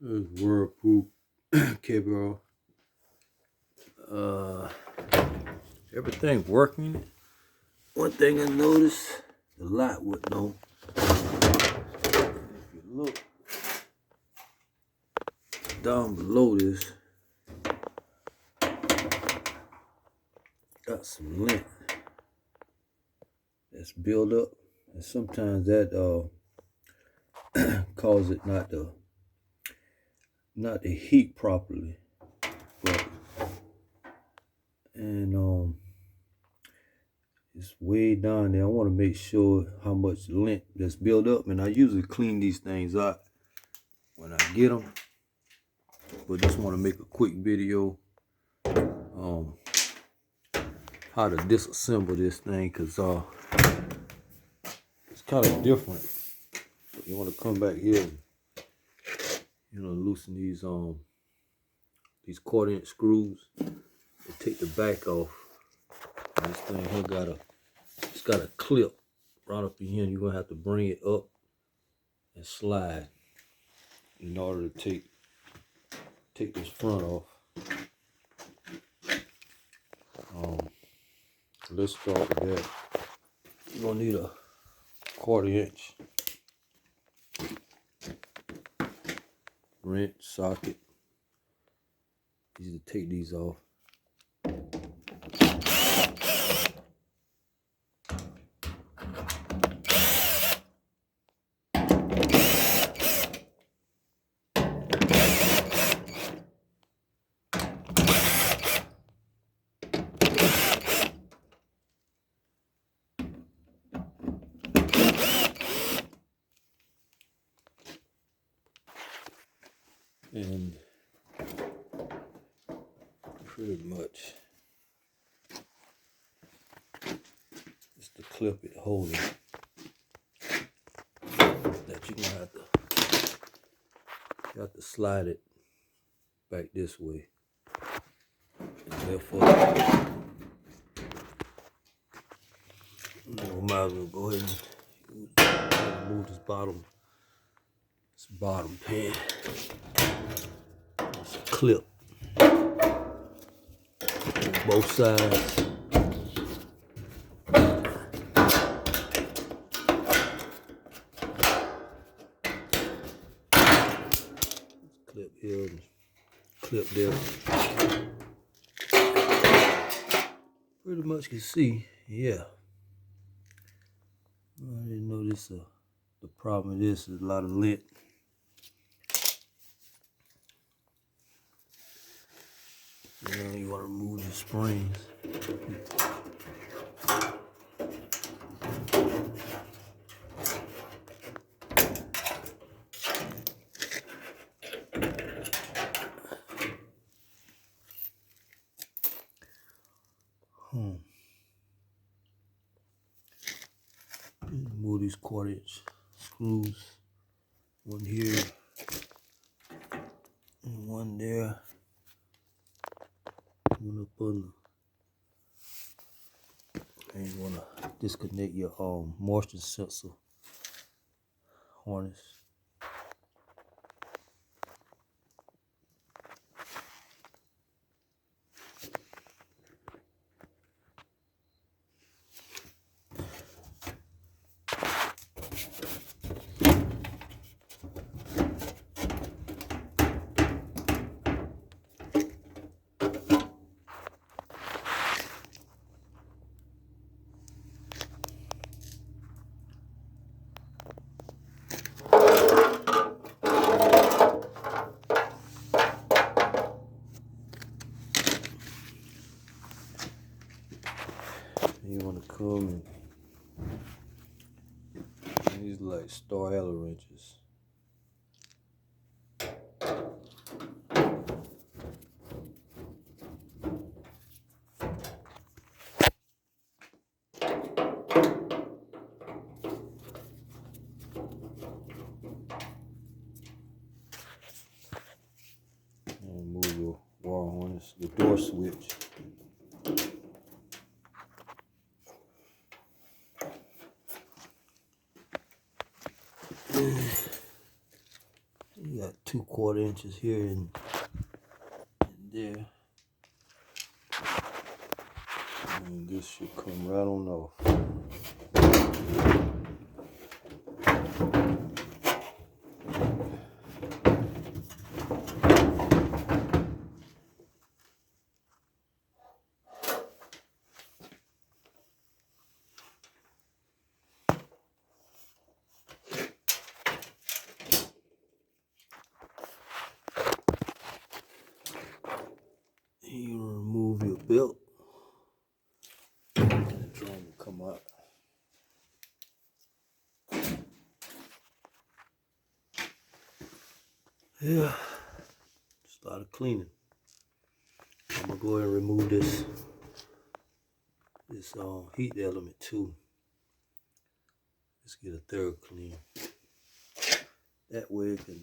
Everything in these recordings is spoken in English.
There's whirlpool, Cabrio. Everything working. One thing I noticed, the light wouldn't on. If you look down below this, got some lint that's built up, and sometimes that cause it not to heat properly. But it's way down there. I want to make sure how much lint that's built up, and I usually clean these things out when I get them, but just want to make a quick video how to disassemble this thing, because it's kind of different. So you want to come back here and loosen these 1/4" screws and take the back off. And this thing here it's got a clip right up in here, and you're gonna have to bring it up and slide in order to take this front off. Let's start with that. You're gonna need a 1/4" wrench socket. Easy to take these off. And pretty much it's the clip it holding that you're gonna have to slide it back this way, and therefore might as well go ahead and remove this bottom pin. It's a clip on both sides. Clip here and clip there. Pretty much can see, yeah. I didn't know this. The problem with this is a lot of lint. You want to remove the springs. Remove these 1/4" screws. One here and one there. One up under. And you want to disconnect your moisture sensor harness. You want to come and these like star Allen wrenches. And move your wire harness, the door switch. You got 2/4 inches here and there. And this should come right on off. You remove your belt and the drum will come out. Yeah, started cleaning. I'm gonna go ahead and remove this heat element too. Let's get a thorough clean. That way it can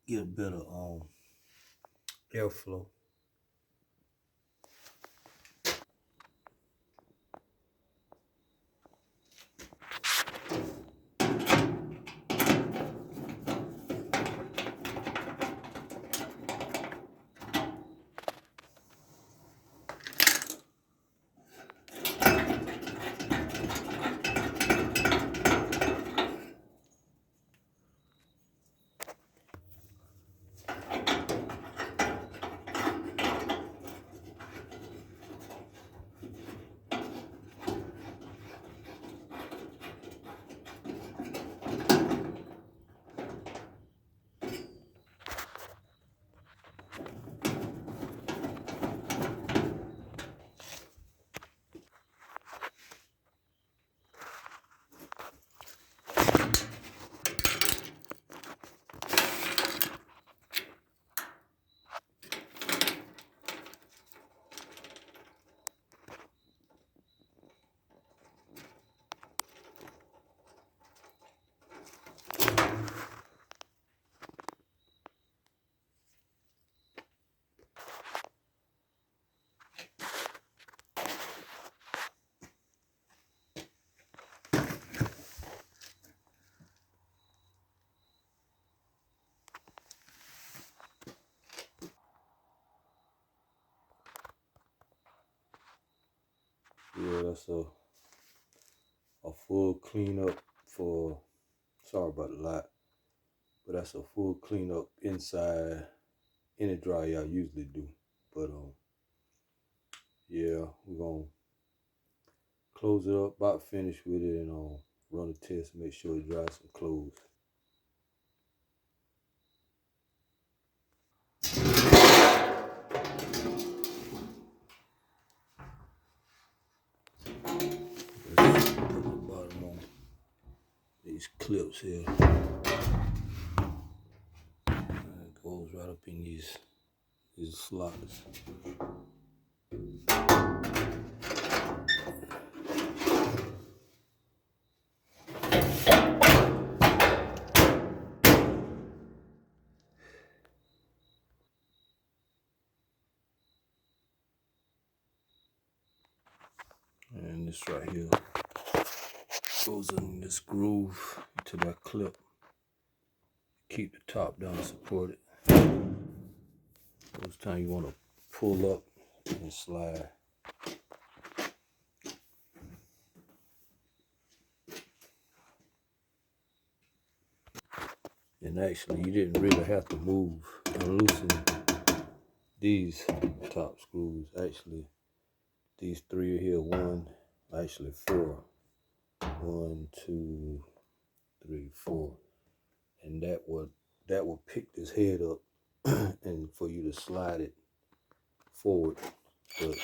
get a better airflow. Yeah, that's a full cleanup for, sorry about the lot, but that's a full cleanup inside any dryer I usually do. But yeah, we're gonna close it up, about finished with it, and run a test, make sure it dries some clothes. Let's put the bottom on these clips here. And it goes right up in these slots. And this right here goes in this groove to that clip. Keep the top down supported. Those times you want to pull up and slide. And actually, you didn't really have to move and loosen these top screws. Actually, these three here, actually four. 1, 2, 3, 4. And that would pick this head up and for you to slide it forward. But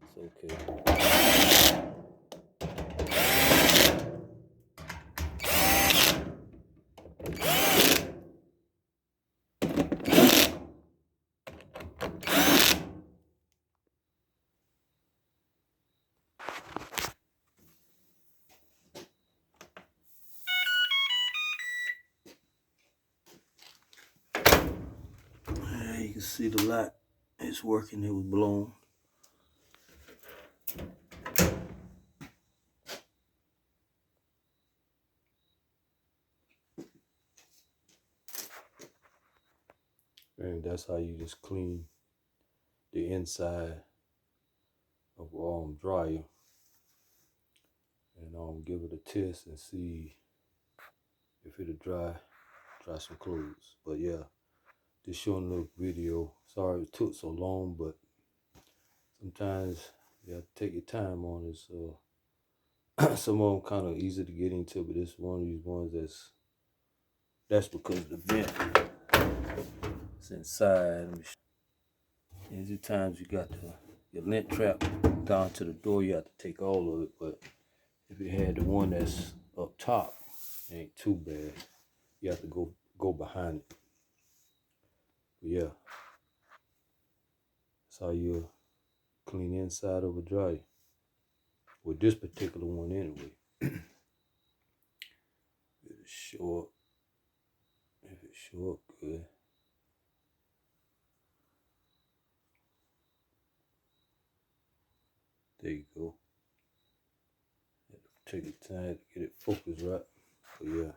it's okay. You can see the light is working. It was blown. And that's how you just clean the inside of dryer, and give it a test and see if it'll dry some clothes. But yeah, just showing a little video. Sorry it took so long, but sometimes you have to take your time on it. So some of them kind of easy to get into, but this one of these ones that's because the vent is inside. There's the times you got your lint trap down to the door, you have to take all of it. But if you had the one that's up top, it ain't too bad. You have to go behind it. But yeah, that's how you clean the inside of a dryer. With this particular one anyway. If it's short, good. There you go. Take your time to get it focused right. But yeah.